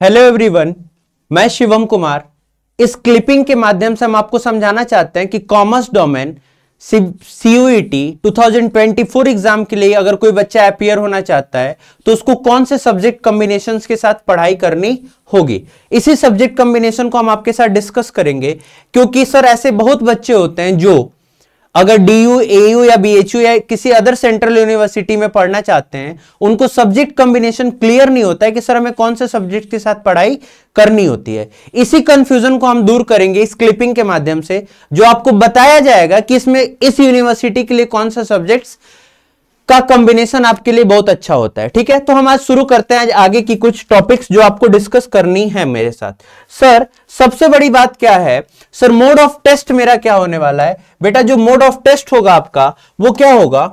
Hello everyone, मैं शिवम कुमार। इस clipping के माध्यम से हम आपको समझाना चाहते हैं कि कॉमर्स डोमेन CUET 2024 एग्जाम के लिए अगर कोई बच्चा अपीयर होना चाहता है तो उसको कौन से सब्जेक्ट कॉम्बिनेशंस के साथ पढ़ाई करनी होगी। इसी सब्जेक्ट कॉम्बिनेशन को हम आपके साथ डिस्कस करेंगे, क्योंकि सर ऐसे बहुत बच्चे होते हैं जो अगर DU, AU या BHU या किसी अदर सेंट्रल यूनिवर्सिटी में पढ़ना चाहते हैं, उनको सब्जेक्ट कॉम्बिनेशन क्लियर नहीं होता है कि सर हमें कौन से सब्जेक्ट के साथ पढ़ाई करनी होती है। इसी कंफ्यूजन को हम दूर करेंगे इस क्लिपिंग के माध्यम से, जो आपको बताया जाएगा कि इसमें इस यूनिवर्सिटी के लिए कौन सा सब्जेक्ट्स का कॉम्बिनेशन आपके लिए बहुत अच्छा होता है। ठीक है, तो हम आज शुरू करते हैं आज आगे की कुछ टॉपिक्स जो आपको डिस्कस करनी है मेरे साथ। सर सबसे बड़ी बात क्या है, सर मोड ऑफ टेस्ट मेरा क्या होने वाला है। बेटा जो मोड ऑफ टेस्ट होगा आपका वो क्या होगा,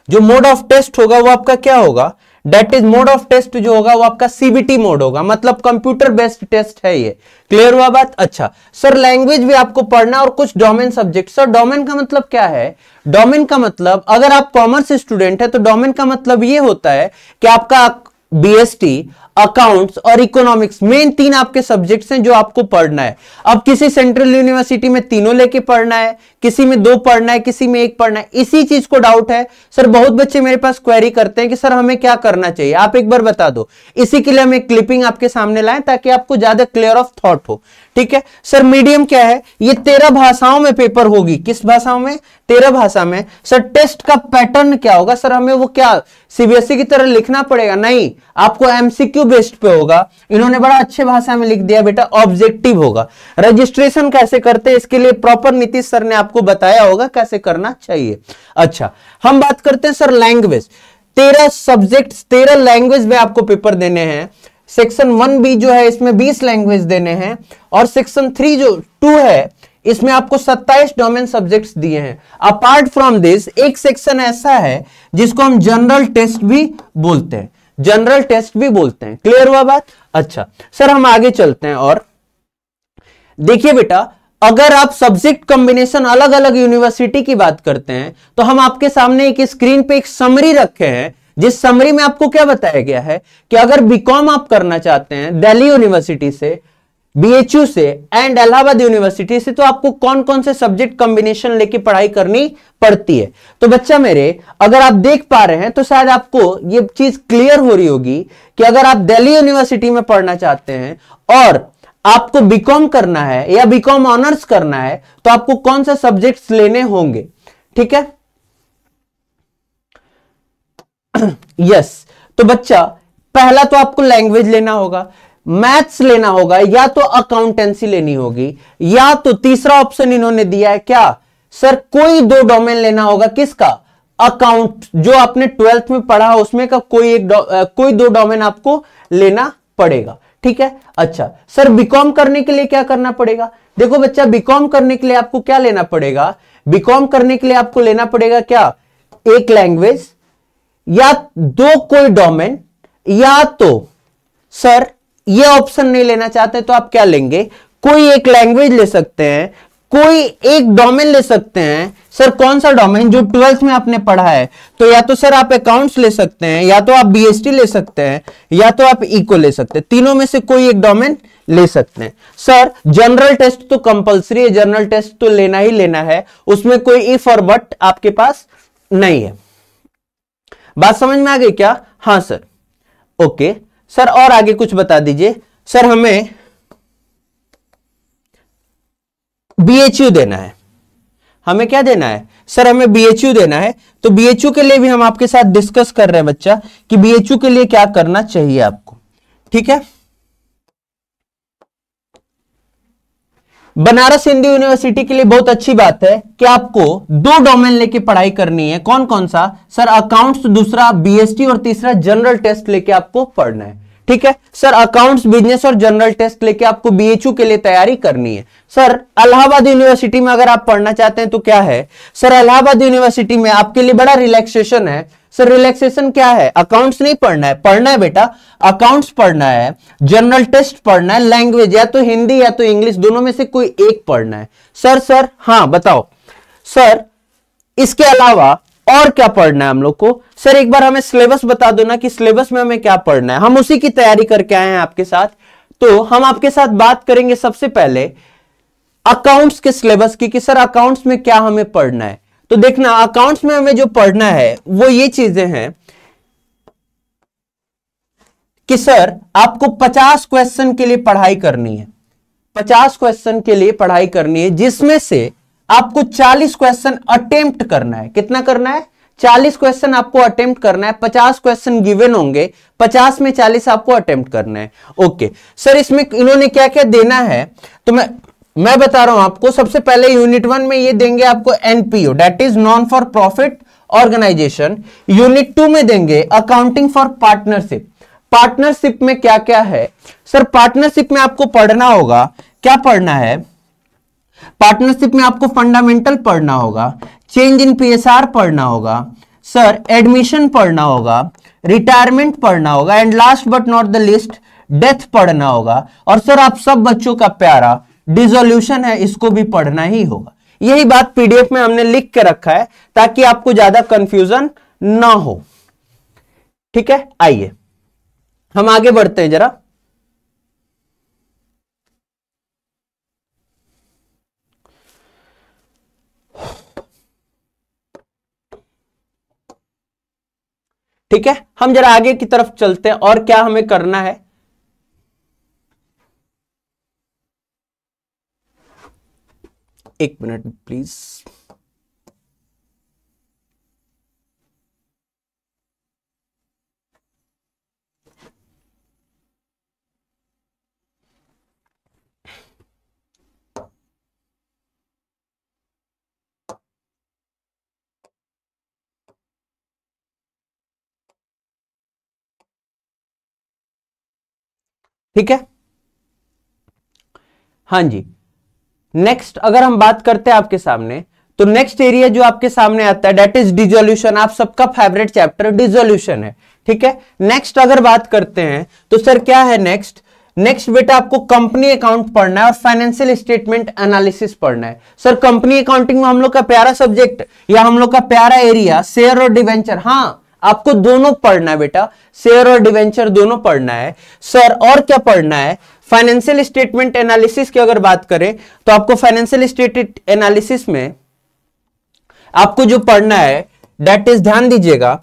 जो मोड ऑफ टेस्ट होगा वो आपका क्या होगा, date is mode of test जो होगा वो आपका CBT मोड होगा, मतलब कंप्यूटर बेस्ड टेस्ट है ये। क्लियर हुआ बात। अच्छा सर लैंग्वेज भी आपको पढ़ना और कुछ डोमेन सब्जेक्ट। सर डोमेन का मतलब क्या है, डोमेन का मतलब अगर आप कॉमर्स स्टूडेंट है तो डोमेन का मतलब ये होता है कि आपका BST, अकाउंट्स और इकोनॉमिक्स मेन 3 आपके सब्जेक्ट्स हैं जो आपको पढ़ना है। अब किसी सेंट्रल यूनिवर्सिटी में तीनों लेके पढ़ना है, किसी में 2 पढ़ना है, किसी में 1 पढ़ना है। इसी चीज को डाउट है सर, बहुत बच्चे मेरे पास क्वेरी करते हैं कि सर हमें क्या करना चाहिए, आप एक बार बता दो। इसी के लिए हम एक क्लिपिंग आपके सामने लाएं ताकि आपको ज्यादा क्लियर ऑफ थॉट हो। ठीक है सर, मीडियम क्या है, ये 13 भाषाओं में पेपर होगी। किस भाषाओं में, 13 भाषा में। सर टेस्ट का पैटर्न क्या होगा, सर हमें वो क्या CBSE की तरह लिखना पड़ेगा, नहीं आपको MCQ बेस्ड पे होगा। इन्होंने बड़ा अच्छे भाषा में लिख दिया बेटा, ऑब्जेक्टिव होगा। रजिस्ट्रेशन कैसे करते हैं इसके लिए प्रॉपर नीतीश सर ने आपको बताया होगा कैसे करना चाहिए। अच्छा हम बात करते हैं सर लैंग्वेज। 13 सब्जेक्ट 13 लैंग्वेज में आपको पेपर देने हैं। सेक्शन 1B जो है इसमें 20 लैंग्वेज देने हैं, और सेक्शन 3 जो 2 है इसमें आपको 27 डोमेन सब्जेक्ट्स दिए हैं। अपार्ट फ्रॉम दिस एक सेक्शन ऐसा है जिसको हम जनरल टेस्ट भी बोलते हैं, जनरल टेस्ट भी बोलते हैं। क्लियर हुआ बात। अच्छा सर हम आगे चलते हैं और देखिए बेटा, अगर आप सब्जेक्ट कॉम्बिनेशन अलग अलग यूनिवर्सिटी की बात करते हैं तो हम आपके सामने एक स्क्रीन पे एक समरी रखे हैं, जिस समरी में आपको क्या बताया गया है कि अगर बीकॉम आप करना चाहते हैं दिल्ली यूनिवर्सिटी से, BHU से एंड इलाहाबाद यूनिवर्सिटी से, तो आपको कौन कौन से सब्जेक्ट कॉम्बिनेशन लेके पढ़ाई करनी पड़ती है। तो बच्चा मेरे अगर आप देख पा रहे हैं तो शायद आपको ये चीज क्लियर हो रही होगी कि अगर आप दिल्ली यूनिवर्सिटी में पढ़ना चाहते हैं और आपको बीकॉम करना है या बीकॉम ऑनर्स करना है तो आपको कौन से सब्जेक्ट्स लेने होंगे। ठीक है यस तो बच्चा पहला तो आपको लैंग्वेज लेना होगा, मैथ्स लेना होगा, या तो अकाउंटेंसी लेनी होगी, या तो तीसरा ऑप्शन इन्होंने दिया है क्या सर कोई 2 डोमेन लेना होगा। किसका, अकाउंट जो आपने 12th में पढ़ा उसमें का कोई 2 डोमेन आपको लेना पड़ेगा। ठीक है अच्छा सर बीकॉम करने के लिए क्या करना पड़ेगा। देखो बच्चा बीकॉम करने के लिए आपको क्या लेना पड़ेगा, बीकॉम करने के लिए आपको लेना पड़ेगा क्या, एक लैंग्वेज या 2 कोई डोमेन, या तो सर ये ऑप्शन नहीं लेना चाहते तो आप क्या लेंगे, कोई एक लैंग्वेज ले सकते हैं, कोई एक डोमेन ले सकते हैं। सर कौन सा डोमेन, जो 12th में आपने पढ़ा है, तो या तो सर आप अकाउंट्स ले सकते हैं, या तो आप BST ले सकते हैं, या तो आप इको ले सकते हैं। तीनों में से कोई एक डोमेन ले सकते हैं। सर जनरल टेस्ट तो कंपलसरी है, जनरल टेस्ट तो लेना ही लेना है, उसमें कोई इफ और बट आपके पास नहीं है। बात समझ में आ गई क्या। हाँ सर ओके सर और आगे कुछ बता दीजिए। सर हमें BHU देना है, हमें क्या देना है सर, हमें BHU देना है। तो BHU के लिए भी हम आपके साथ डिस्कस कर रहे हैं बच्चा कि BHU के लिए क्या करना चाहिए आपको। ठीक है बनारस हिंदू यूनिवर्सिटी के लिए बहुत अच्छी बात है कि आपको 2 डोमेन लेके पढ़ाई करनी है। कौन कौन सा सर, अकाउंट्स, दूसरा BST और तीसरा जनरल टेस्ट लेके आपको पढ़ना है। ठीक है सर अकाउंट्स, बिजनेस और जनरल टेस्ट लेके आपको BHU के लिए तैयारी करनी है। सर इलाहाबाद यूनिवर्सिटी में अगर आप पढ़ना चाहते हैं तो क्या है सर, इलाहाबाद यूनिवर्सिटी में आपके लिए बड़ा रिलैक्सेशन है। सर रिलैक्सेशन क्या है, अकाउंट्स नहीं पढ़ना है, पढ़ना है बेटा अकाउंट्स पढ़ना है, जनरल टेस्ट पढ़ना है, लैंग्वेज या तो हिंदी या तो इंग्लिश, दोनों में से कोई एक पढ़ना है। सर हाँ बताओ सर, इसके अलावा और क्या पढ़ना है हम लोग को? सर एक बार हमें सिलेबस बता दो ना कि सिलेबस में हमें क्या पढ़ना है, हम उसी की तैयारी करके आए हैं आपके साथ। तो हम आपके साथ बात करेंगे सबसे पहले अकाउंट्स के सिलेबस की कि सर अकाउंट्स में क्या हमें पढ़ना है। तो देखना, अकाउंट्स में हमें जो पढ़ना है वो ये चीजें हैं कि सर आपको 50 क्वेश्चन के लिए पढ़ाई करनी है, 50 क्वेश्चन के लिए पढ़ाई करनी है, जिसमें से आपको 40 क्वेश्चन अटेम्प्ट करना है। कितना करना है? 40 क्वेश्चन आपको अटेम्प्ट करना है। 50 क्वेश्चन गिवन होंगे, 50 में 40 आपको अटेम्प्ट करना है। ओके सर, इसमें इन्होंने क्या क्या देना है तो मैं बता रहा हूं आपको। सबसे पहले यूनिट 1 में ये देंगे आपको NPO, that is non for profit organisation. Unit 2 में देंगे अकाउंटिंग फॉर पार्टनरशिप। पार्टनरशिप में क्या क्या है सर? पार्टनरशिप में आपको पढ़ना होगा, क्या पढ़ना है? पार्टनरशिप में आपको फंडामेंटल पढ़ना होगा, चेंज इन पीएसआर पढ़ना होगा, सर एडमिशन पढ़ना होगा, रिटायरमेंट पढ़ना होगा, and last but not the list death पढ़ना होगा। और सर आप सब बच्चों का प्यारा डिसोल्यूशन है, इसको भी पढ़ना ही होगा। यही बात पीडीएफ में हमने लिख के रखा है ताकि आपको ज्यादा कंफ्यूजन ना हो। ठीक है, आइए हम आगे बढ़ते हैं जरा। ठीक है, हम जरा आगे की तरफ चलते हैं और क्या हमें करना है। एक मिनट प्लीज। ठीक है, हाँ जी। नेक्स्ट अगर हम बात करते हैं आपके सामने, तो नेक्स्ट एरिया जो आपके सामने आता है दैट इज डिसोल्यूशन। आप सबका फेवरेट चैप्टर डिसोल्यूशन है। ठीक है, नेक्स्ट अगर बात करते हैं तो सर क्या है नेक्स्ट? नेक्स्ट बेटा आपको कंपनी अकाउंट पढ़ना है और फाइनेंशियल स्टेटमेंट एनालिसिस पढ़ना है। सर कंपनी अकाउंटिंग में हम लोग का प्यारा सब्जेक्ट या हम लोग का प्यारा एरिया शेयर और डिवेंचर, हाँ आपको दोनों पढ़ना है बेटा, शेयर और डिवेंचर दोनों पढ़ना है। सर और क्या पढ़ना है? फाइनेंशियल स्टेटमेंट एनालिसिस की अगर बात करें तो आपको फाइनेंशियल स्टेटमेंट एनालिसिस में आपको जो पढ़ना है दैट इज, ध्यान दीजिएगा,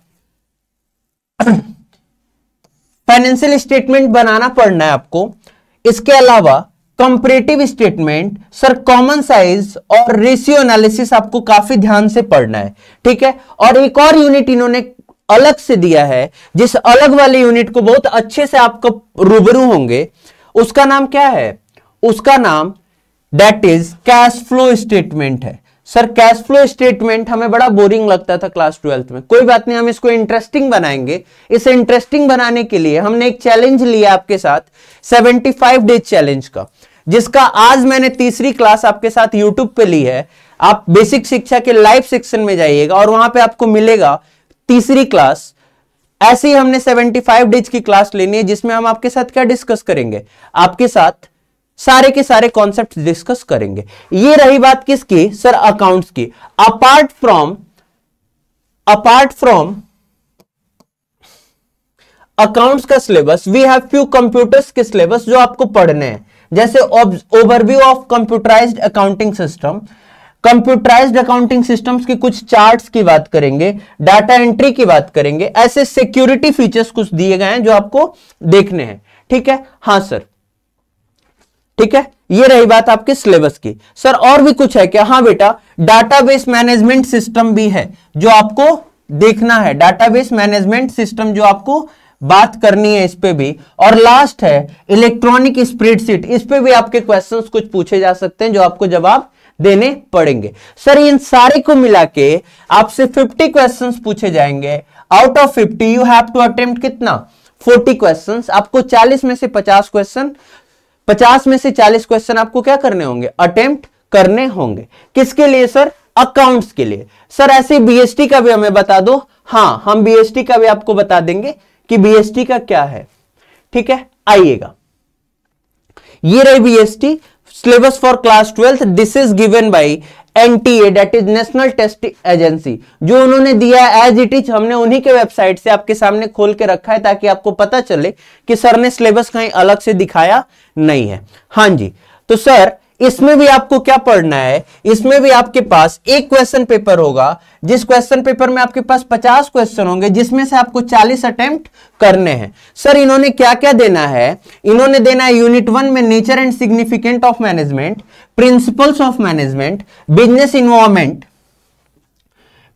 फाइनेंशियल स्टेटमेंट बनाना पढ़ना है आपको। इसके अलावा comparative statement, sir common size और रेशियो एनालिसिस आपको काफी ध्यान से पढ़ना है। ठीक है, और एक और यूनिट इन्होंने अलग से दिया है, जिस अलग वाले यूनिट को बहुत अच्छे से आपको रूबरू होंगे, उसका नाम क्या है? उसका नाम that is cash flow statement है। सर कैश फ्लो स्टेटमेंट हमें बड़ा बोरिंग लगता था क्लास 12th में, कोई बात नहीं, हम इसको इंटरेस्टिंग बनाएंगे। इसे इंटरेस्टिंग बनाने के लिए हमने एक चैलेंज लिया आपके साथ 75 डेज चैलेंज का, जिसका आज मैंने तीसरी क्लास आपके साथ यूट्यूब पे ली है। आप बेसिक शिक्षा के लाइव सेक्शन में जाइएगा और वहां पे आपको मिलेगा तीसरी क्लास। ऐसे ही हमने 75 डेज की क्लास लेनी है, जिसमें हम आपके साथ क्या डिस्कस करेंगे? आपके साथ सारे के सारे कॉन्सेप्ट डिस्कस करेंगे। ये रही बात किसकी? सर अकाउंट्स की। अपार्ट फ्रॉम अकाउंट्स का syllabus we have few computers के सिलेबस जो आपको पढ़ने हैं, जैसे overview of computerised accounting system. Computerised accounting systems की कुछ चार्ट्स की बात करेंगे, डाटा एंट्री की बात करेंगे, ऐसे सिक्योरिटी फीचर्स कुछ दिए गए हैं जो आपको देखने हैं। ठीक है, हाँ सर, ठीक है, ये रही बात आपके सिलेबस की। सर और भी कुछ है क्या? हाँ बेटा, डाटाबेस मैनेजमेंट सिस्टम भी है जो आपको देखना है, डाटाबेस मैनेजमेंट सिस्टम जो आपको बात करनी है, इस पे भी। और लास्ट है इलेक्ट्रॉनिक स्प्रेडशीट, इस पे भी आपके क्वेश्चंस कुछ पूछे जा सकते हैं जो आपको जवाब देने पड़ेंगे। सर इन सारे को मिला के आपसे 50 क्वेश्चंस पूछे जाएंगे। Out of 50 you have to attempt कितना? 40 क्वेश्चंस। आपको 40 में से 50 क्वेश्चन, 50 में से 40 क्वेश्चन आपको क्या करने होंगे? अटेम्प्ट करने होंगे। किसके लिए सर? अकाउंट्स के लिए। सर ऐसे बीएसटी का भी हमें बता दो। हाँ, हम बीएसटी का भी आपको बता देंगे कि बीएसटी का क्या है। ठीक है, आइएगा, ये रही BST syllabus for class 12th। This is given by NTA that is national test agency, जो उन्होंने दिया है एज इट इज, हमने उन्हीं के वेबसाइट से आपके सामने खोल के रखा है ताकि आपको पता चले कि सर ने सिलेबस कहीं अलग से दिखाया नहीं है। हाँ जी, तो सर इसमें भी आपको क्या पढ़ना है, इसमें भी आपके पास एक क्वेश्चन पेपर होगा, जिस क्वेश्चन पेपर में आपके पास 50 क्वेश्चन होंगे, जिसमें से आपको 40 अटेम्प्ट करने हैं। सर इन्होंने क्या क्या देना है, इन्होंने देना है यूनिट 1 में nature and significant of management, principles of management, business environment,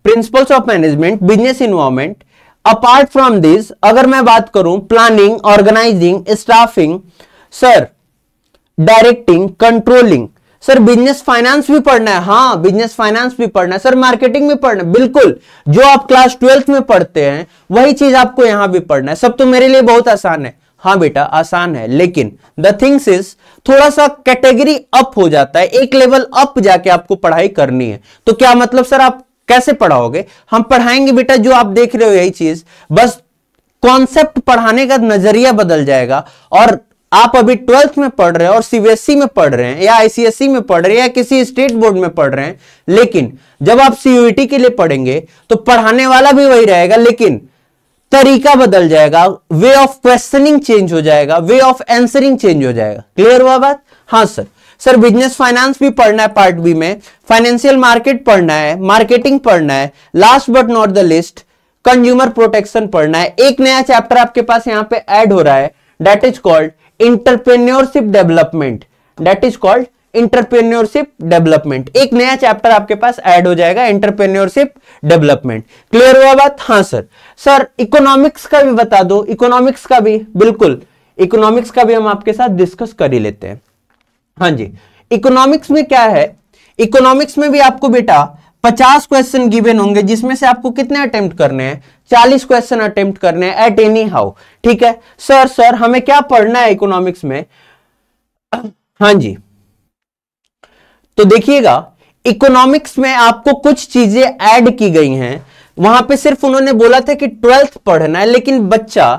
principles of management, business environment. Apart from this अगर मैं बात करूं planning, organising, staffing, sir directing, controlling, sir business finance भी पढ़ना है। हाँ बिजनेस फाइनेंस भी पढ़ना है। सर मार्केटिंग भी पढ़ना है। बिल्कुल, जो आप क्लास 12th में पढ़ते हैं वही चीज आपको यहां भी पढ़ना है। सब तो मेरे लिए बहुत आसान है। हाँ बेटा आसान है, लेकिन द थिंग्स इज थोड़ा सा कैटेगरी अप हो जाता है, एक लेवल अप जाके आपको पढ़ाई करनी है। तो क्या मतलब सर आप कैसे पढ़ाओगे? हम पढ़ाएंगे बेटा जो आप देख रहे हो यही चीज, बस कॉन्सेप्ट पढ़ाने का नजरिया बदल जाएगा। और आप अभी 12th में पढ़ रहे हैं और सीबीएसई में पढ़ रहे हैं या आईसीएसई में पढ़ रहे हैं या किसी स्टेट बोर्ड में पढ़ रहे हैं, लेकिन जब आप सीयूईटी के लिए पढ़ेंगे तो पढ़ाने वाला भी वही रहेगा, लेकिन तरीका बदल जाएगा, वे ऑफ क्वेश्चनिंग चेंज हो जाएगा, वे ऑफ आंसरिंग चेंज हो जाएगा। क्लियर हुआ बात? हाँ सर। सर बिजनेस फाइनेंस भी पढ़ना है पार्ट बी में, फाइनेंशियल मार्केट पढ़ना है, मार्केटिंग पढ़ना है, last but not the list consumer protection पढ़ना है। एक नया चैप्टर आपके पास यहां पे ऐड हो रहा है, that is called entrepreneurship development, that is called entrepreneurship development. एक नया चैप्टर आपके पास ऐड हो जाएगा, इंटरप्रेन्योरशिप डेवलपमेंट। क्लियर हुआ बात? हाँ सर। सर इकोनॉमिक्स का भी बता दो, इकोनॉमिक्स का भी, बिल्कुल इकोनॉमिक्स का भी हम आपके साथ डिस्कस कर ही लेते हैं। हाँ जी, इकोनॉमिक्स में क्या है, इकोनॉमिक्स में भी आपको बेटा 50 क्वेश्चन गिवन होंगे, जिसमें से आपको कितने अटेम्प्ट करने हैं? 40 क्वेश्चन अटेम्प्ट करने हैं एट एनी हाउ। ठीक है सर हमें क्या पढ़ना है इकोनॉमिक्स में? हाँ जी, तो देखिएगा इकोनॉमिक्स में आपको कुछ चीजें ऐड की गई हैं। वहां पे सिर्फ उन्होंने बोला था कि 12th पढ़ना है, लेकिन बच्चा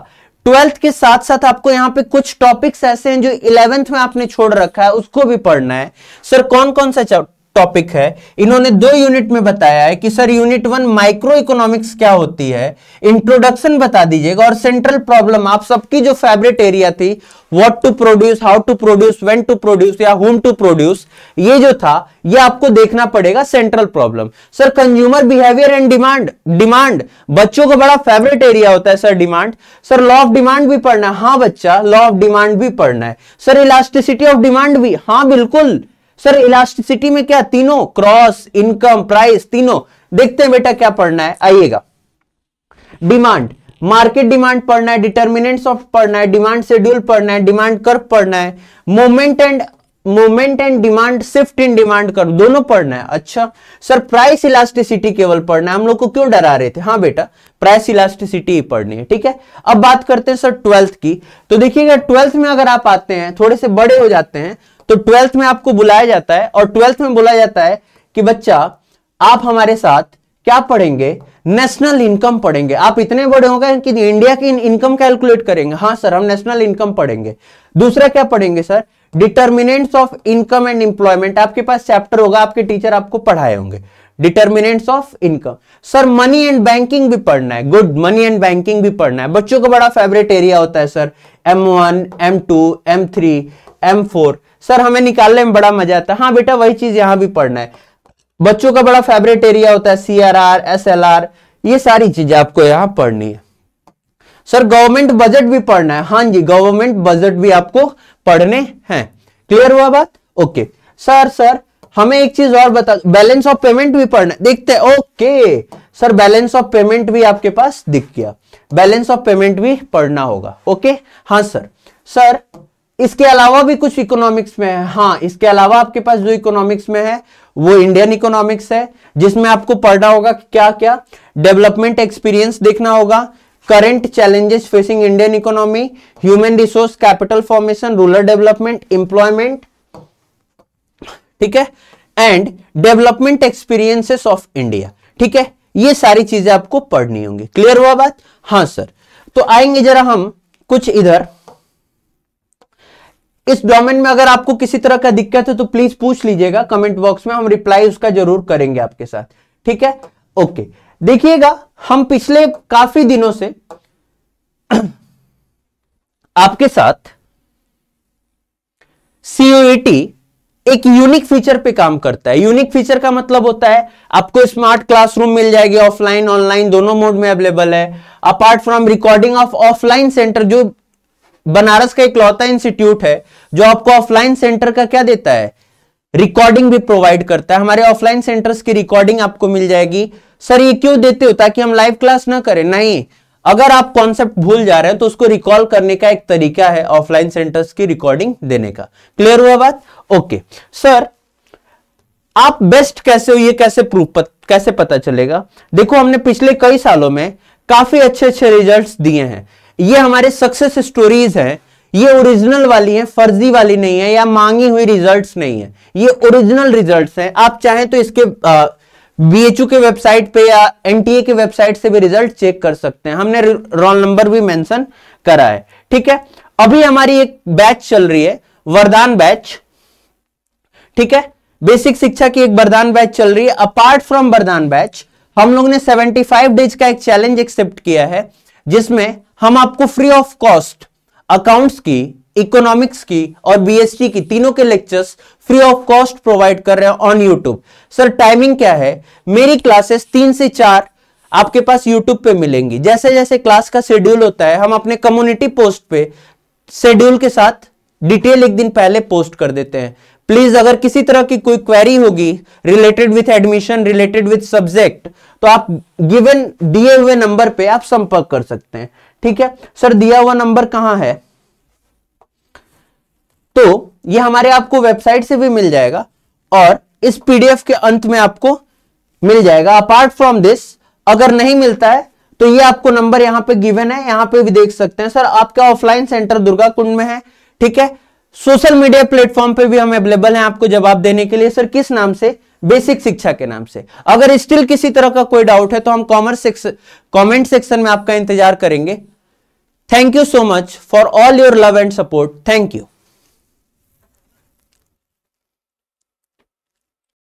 12th के साथ साथ आपको यहां पे कुछ टॉपिक्स ऐसे हैं जो 11th में आपने छोड़ रखा है, उसको भी पढ़ना है। सर कौन कौन सा टॉपिक है? इन्होंने 2 यूनिट में बताया है कि सर यूनिट 1 माइक्रो इकोनॉमिक्स क्या होती है, इंट्रोडक्शन बता दीजिएगा, और सेंट्रल प्रॉब्लम आप सबकी जो फेवरेट एरिया थी, what to produce, how to produce, when to produce या whom टू प्रोड्यूस, ये जो था ये आपको देखना पड़ेगा central problem. Sir consumer behaviour and demand, demand बच्चों का बड़ा फेवरेट एरिया होता है sir demand. Sir law of demand भी पढ़ना है। हाँ बच्चा लॉ ऑफ डिमांड भी पढ़ना है। सर इलास्टिसिटी ऑफ डिमांड भी, हाँ बिल्कुल। सर इलास्टिसिटी में क्या? तीनों, क्रॉस, इनकम, प्राइस, तीनों। देखते हैं बेटा क्या पढ़ना है, आइएगा। डिमांड, मार्केट डिमांड पढ़ना है, डिटर्मिनेंट्स ऑफ पढ़ना है, डिमांड शेड्यूल पढ़ना है, डिमांड कर्व पढ़ना है, moment and demand, shift in demand curve दोनों पढ़ना है। अच्छा सर प्राइस इलास्टिसिटी केवल पढ़ना है, हम लोग को क्यों डरा रहे थे? हाँ बेटा प्राइस इलास्टिसिटी ही पढ़नी है। ठीक है, अब बात करते हैं सर 12th की। तो देखिएगा 12th में अगर आप आते हैं, थोड़े से बड़े हो जाते हैं, तो 12th में आपको बुलाया जाता है और 12th में बोला जाता है कि बच्चा आप हमारे साथ क्या पढ़ेंगे? नेशनल इनकम पढ़ेंगे। आप इतने बड़े हो गए कि इंडिया की इनकम कैलकुलेट करेंगे। हाँ सर हम नेशनल इनकम पढ़ेंगे। दूसरा क्या पढ़ेंगे sir? Determinants of income and employment. आपके पास चैप्टर होगा, आपके टीचर आपको पढ़ाए होंगे, determinants of income. Sir money and banking भी पढ़ना है। गुड, मनी एंड बैंकिंग भी पढ़ना है। बच्चों का बड़ा फेवरेट एरिया होता है sir M1, M2, M3, M4। Sir हमें निकालने में बड़ा मजा आता है। हाँ बेटा वही चीज यहां भी पढ़ना है। बच्चों का बड़ा फेवरेट एरिया होता है CRR, SLR, ये सारी चीजें आपको यहां पढ़नी है। सर गवर्नमेंट बजट भी पढ़ना है। हाँ जी गवर्नमेंट बजट भी आपको पढ़ने हैं। क्लियर हुआ बात? ओके सर हमें एक चीज और बता, बैलेंस ऑफ पेमेंट भी पढ़ना है। देखते हैं। Okay sir balance of payment भी आपके पास दिख गया, बैलेंस ऑफ पेमेंट भी पढ़ना होगा। ओके हाँ सर इसके अलावा भी कुछ इकोनॉमिक्स में है। हाँ इसके अलावा आपके पास जो इकोनॉमिक्स में है वो इंडियन इकोनॉमिक्स है, जिसमें आपको पढ़ना होगा क्या क्या? डेवलपमेंट एक्सपीरियंस देखना होगा, current challenges facing Indian economy, human resource capital formation, rural development, employment, ठीक है, and development experiences of India. ठीक है, ये सारी चीजें आपको पढ़नी होंगी। क्लियर हुआ बात? हाँ सर। तो आएंगे जरा हम कुछ इधर इस डोमेन में अगर आपको किसी तरह का दिक्कत है तो प्लीज पूछ लीजिएगा कमेंट बॉक्स में, हम रिप्लाई उसका जरूर करेंगे आपके साथ, ठीक है। ओके, देखिएगा हम पिछले काफी दिनों से आपके साथ CUET एक यूनिक फीचर पे काम करता है। यूनिक फीचर का मतलब होता है आपको स्मार्ट क्लासरूम मिल जाएगी, ऑफलाइन ऑनलाइन दोनों मोड में अवेलेबल है। Apart from recording of offline centre, जो बनारस का इकलौता इंस्टीट्यूट है जो आपको ऑफलाइन सेंटर का क्या देता है, रिकॉर्डिंग भी प्रोवाइड करता है। हमारे ऑफलाइन सेंटर्स की रिकॉर्डिंग आपको मिल जाएगी। सर ये क्यों देते हो, ताकि हम लाइव क्लास ना करें? नहीं, अगर आप कॉन्सेप्ट भूल जा रहे हैं तो उसको रिकॉल करने का एक तरीका है ऑफलाइन सेंटर्स की रिकॉर्डिंग देने का। क्लियर हुआ बात? ओके सर, आप बेस्ट कैसे हो ये कैसे पता चलेगा? देखो हमने पिछले कई सालों में काफी अच्छे अच्छे रिजल्ट्स दिए हैं। ये हमारे सक्सेस स्टोरीज हैं, ये ओरिजिनल वाली हैं, फर्जी वाली नहीं है या मांगी हुई रिजल्ट्स नहीं है, ये ओरिजिनल रिजल्ट्स हैं। आप चाहें तो इसके BHU के वेबसाइट पे या NTA के वेबसाइट से भी रिजल्ट चेक कर सकते हैं, हमने रोल नंबर भी मेंशन करा है, ठीक है। अभी हमारी एक बैच चल रही है, वरदान बैच, ठीक है। बेसिक शिक्षा की एक वरदान बैच चल रही है। अपार्ट फ्रॉम वरदान बैच हम लोग ने 75 डेज का एक चैलेंज एक्सेप्ट किया है, जिसमें हम आपको फ्री ऑफ कॉस्ट अकाउंट्स की, इकोनॉमिक्स की और BST की तीनों के lectures free of cost provide कर रहे हैं ऑन यूट्यूब। सर टाइमिंग क्या है? मेरी क्लासेस 3 से 4 आपके पास यूट्यूब पे मिलेंगी। जैसे जैसे क्लास का शेड्यूल होता है हम अपने कम्युनिटी पोस्ट पे शेड्यूल के साथ डिटेल एक दिन पहले पोस्ट कर देते हैं। प्लीज अगर किसी तरह की कोई क्वेरी होगी related with admission, related with subject, तो आप गिवन दिए हुए नंबर पे आप संपर्क कर सकते हैं, ठीक है। सर दिया हुआ नंबर कहां है? तो ये हमारे आपको वेबसाइट से भी मिल जाएगा और इस PDF के अंत में आपको मिल जाएगा। अपार्ट फ्रॉम दिस अगर नहीं मिलता है तो ये आपको नंबर यहां पे गिवन है, यहां पे भी देख सकते हैं। सर आपका ऑफलाइन सेंटर दुर्गा कुंड में है, ठीक है। सोशल मीडिया प्लेटफॉर्म पे भी हम अवेलेबल हैं आपको जवाब देने के लिए। सर किस नाम से? बेसिक शिक्षा के नाम से। अगर स्टिल किसी तरह का कोई डाउट है तो हम कमेंट सेक्शन में आपका इंतजार करेंगे। Thank you so much for all your love and support. Thank you.